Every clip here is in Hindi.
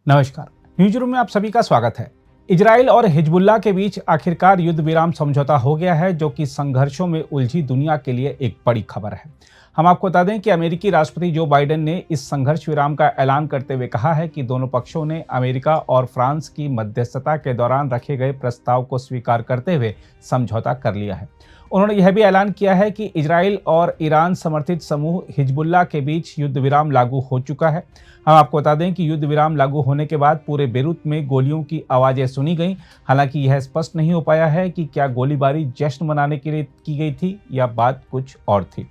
नमस्कार। न्यूज रूम में आप सभी का स्वागत है। इजराइल और हिजबुल्लाह के बीच आखिरकार युद्ध विराम समझौता हो गया है, जो कि संघर्षों में उलझी दुनिया के लिए एक बड़ी खबर है। हम आपको बता दें कि अमेरिकी राष्ट्रपति जो बाइडेन ने इस संघर्ष विराम का ऐलान करते हुए कहा है कि दोनों पक्षों ने अमेरिका और फ्रांस की मध्यस्थता के दौरान रखे गए प्रस्ताव को स्वीकार करते हुए समझौता कर लिया है। उन्होंने यह भी ऐलान किया है कि इजराइल और ईरान समर्थित समूह हिजबुल्लाह के बीच युद्ध विराम लागू हो चुका है। हम आपको बता दें कि युद्ध विराम लागू होने के बाद पूरे बेरूत में गोलियों की आवाज़ें सुनी गईं। हालांकि यह स्पष्ट नहीं हो पाया है कि क्या गोलीबारी जश्न मनाने के लिए की गई थी या बात कुछ और थी।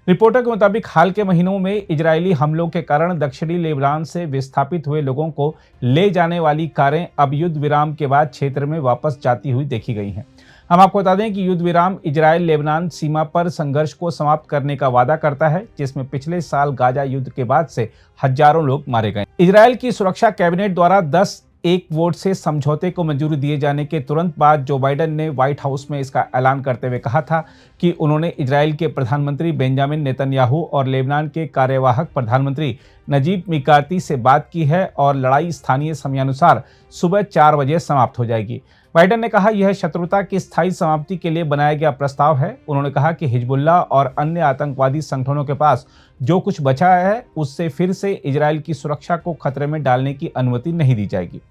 रिपोर्टों के मुताबिक हाल के महीनों में इजरायली हमलों के कारण दक्षिणी लेबनान से विस्थापित हुए लोगों को ले जाने वाली कारें अब युद्ध विराम के बाद क्षेत्र में वापस जाती हुई देखी गई हैं। हम आपको बता दें कि युद्ध विराम इजरायल लेबनान सीमा पर संघर्ष को समाप्त करने का वादा करता है, जिसमें पिछले साल गाजा युद्ध के बाद से हजारों लोग मारे गए। इजरायल की सुरक्षा कैबिनेट द्वारा 10-1 वोट से समझौते को मंजूरी दिए जाने के तुरंत बाद जो बाइडेन ने व्हाइट हाउस में इसका ऐलान करते हुए कहा था कि उन्होंने इजरायल के प्रधानमंत्री बेंजामिन नेतन्याहू और लेबनान के कार्यवाहक प्रधानमंत्री नजीब मिकाती से बात की है और लड़ाई स्थानीय समयानुसार सुबह 4 बजे समाप्त हो जाएगी। बाइडेन ने कहा यह शत्रुता की स्थायी समाप्ति के लिए बनाया गया प्रस्ताव है। उन्होंने कहा कि हिजबुल्लाह और अन्य आतंकवादी संगठनों के पास जो कुछ बचा है उससे फिर से इजरायल की सुरक्षा को खतरे में डालने की अनुमति नहीं दी जाएगी।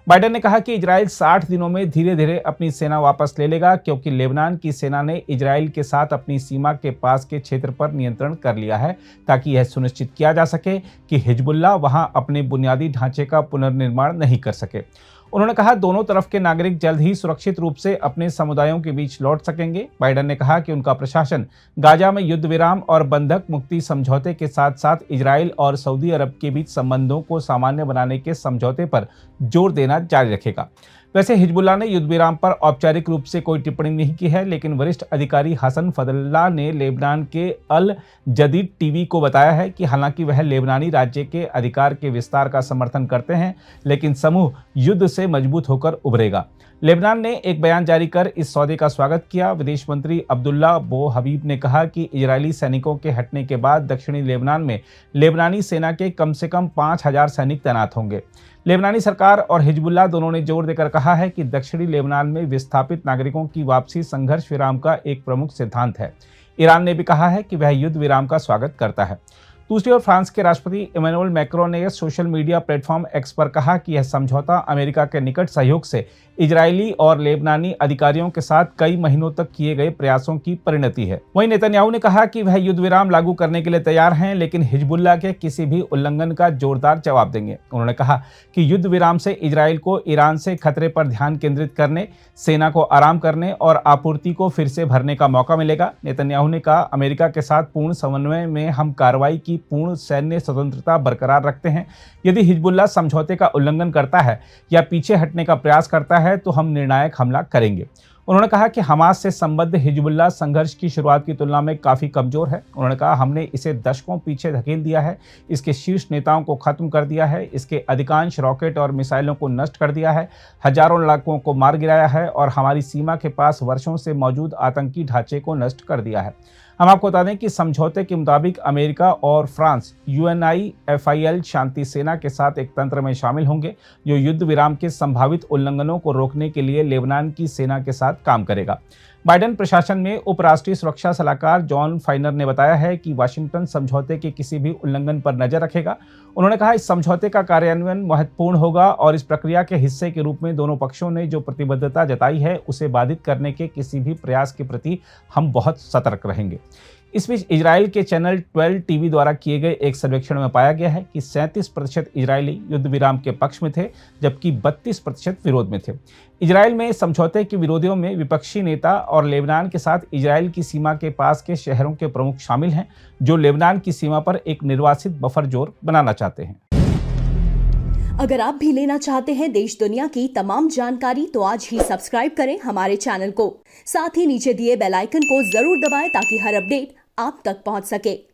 बाइडेन ने कहा कि इजरायल 60 दिनों में धीरे धीरे अपनी सेना वापस ले लेगा, क्योंकि लेबनान की सेना ने इजरायल के साथ अपनी सीमा के पास के क्षेत्र पर नियंत्रण कर लिया है, ताकि यह सुनिश्चित किया जा सके कि हिजबुल्लाह वहां अपने बुनियादी ढांचे का पुनर्निर्माण नहीं कर सके। उन्होंने कहा दोनों तरफ के नागरिक जल्द ही सुरक्षित रूप से अपने समुदायों के बीच लौट सकेंगे। बाइडेन ने कहा कि उनका प्रशासन गाजा में युद्ध विराम और बंधक मुक्ति समझौते के साथ साथ इजरायल और सऊदी अरब के बीच संबंधों को सामान्य बनाने के समझौते पर जोर देना जारी रखेगा। वैसे हिजबुल्लाह ने युद्ध विराम पर औपचारिक रूप से कोई टिप्पणी नहीं की है, लेकिन वरिष्ठ अधिकारी हसन फदल्ला ने लेबनान के अल जदीद टीवी को बताया है कि हालांकि वह लेबनानी राज्य के अधिकार के विस्तार का समर्थन करते हैं, लेकिन समूह युद्ध से मजबूत होकर उभरेगा। लेबनान ने एक बयान जारी कर इस सौदे का स्वागत किया। विदेश मंत्री अब्दुल्ला बो हबीब ने कहा कि इजरायली सैनिकों के हटने के बाद दक्षिणी लेबनान में लेबनानी सेना के कम से कम 5,000 सैनिक तैनात होंगे। लेबनानी सरकार और हिजबुल्लाह दोनों ने जोर देकर कहा है कि दक्षिणी लेबनान में विस्थापित नागरिकों की वापसी संघर्ष विराम का एक प्रमुख सिद्धांत है। ईरान ने भी कहा है कि वह युद्ध विराम का स्वागत करता है। दूसरी ओर फ्रांस के राष्ट्रपति इमैनुअल मैक्रोन ने सोशल मीडिया प्लेटफॉर्म एक्स पर कहा कि यह समझौता अमेरिका के निकट सहयोग से इजरायली और लेबनानी अधिकारियों के साथ कई महीनों तक किए गए प्रयासों की परिणति है। वहीं नेतन्याहू ने कहा कि वह युद्ध विराम लागू करने के लिए तैयार हैं, लेकिन हिजबुल्लाह के किसी भी उल्लंघन का जोरदार जवाब देंगे। उन्होंने कहा कि युद्ध विराम से इजरायल को ईरान से खतरे पर ध्यान केंद्रित करने, सेना को आराम करने और आपूर्ति को फिर से भरने का मौका मिलेगा। नेतन्याहू ने कहा अमेरिका के साथ पूर्ण समन्वय में हम कार्रवाई की पूर्ण सैन्य स्वतंत्रता बरकरार रखते हैं। यदि हिजबुल्लाह समझौते का उल्लंघन करता है या पीछे हटने का प्रयास करता है तो हम निर्णायक हमला करेंगे। उन्होंने कहा कि हमास से संबद्ध हिजबुल्लाह संघर्ष की शुरुआत की तुलना में काफी कमजोर है। उन्होंने कहा हमने इसे दशकों पीछे धकेल दिया है, इसके शीर्ष नेताओं को खत्म कर दिया है, इसके अधिकांश रॉकेट और मिसाइलों को नष्ट कर दिया है, हजारों लड़ाकों को मार गिराया है और हमारी सीमा के पास वर्षों से मौजूद आतंकी ढांचे को नष्ट कर दिया है। हम आपको बता दें कि समझौते के मुताबिक अमेरिका और फ्रांस UNIFIL शांति सेना के साथ एक तंत्र में शामिल होंगे, जो युद्ध विराम के संभावित उल्लंघनों को रोकने के लिए लेबनान की सेना के साथ काम करेगा। बाइडेन प्रशासन में उपराष्ट्रीय सुरक्षा सलाहकार जॉन फाइनर ने बताया है कि वाशिंगटन समझौते के किसी भी उल्लंघन पर नजर रखेगा। उन्होंने कहा इस समझौते का कार्यान्वयन महत्वपूर्ण होगा और इस प्रक्रिया के हिस्से के रूप में दोनों पक्षों ने जो प्रतिबद्धता जताई है उसे बाधित करने के किसी भी प्रयास के प्रति हम बहुत सतर्क रहेंगे। इस बीच इजरायल के चैनल 12 टीवी द्वारा किए गए एक सर्वेक्षण में पाया गया है कि 37% इजरायली युद्ध विराम के पक्ष में थे, जबकि 32% विरोध में थे। इजरायल में समझौते के विरोधियों में विपक्षी नेता और लेबनान के साथ इजरायल की सीमा के पास के शहरों के प्रमुख शामिल हैं, जो लेबनान की सीमा पर एक निर्वासित बफर जोन बनाना चाहते हैं। अगर आप भी लेना चाहते हैं देश दुनिया की तमाम जानकारी, तो आज ही सब्सक्राइब करें हमारे चैनल को। साथ ही नीचे दिए बेल आइकन को जरूर दबाएं ताकि हर अपडेट आप तक पहुंच सके।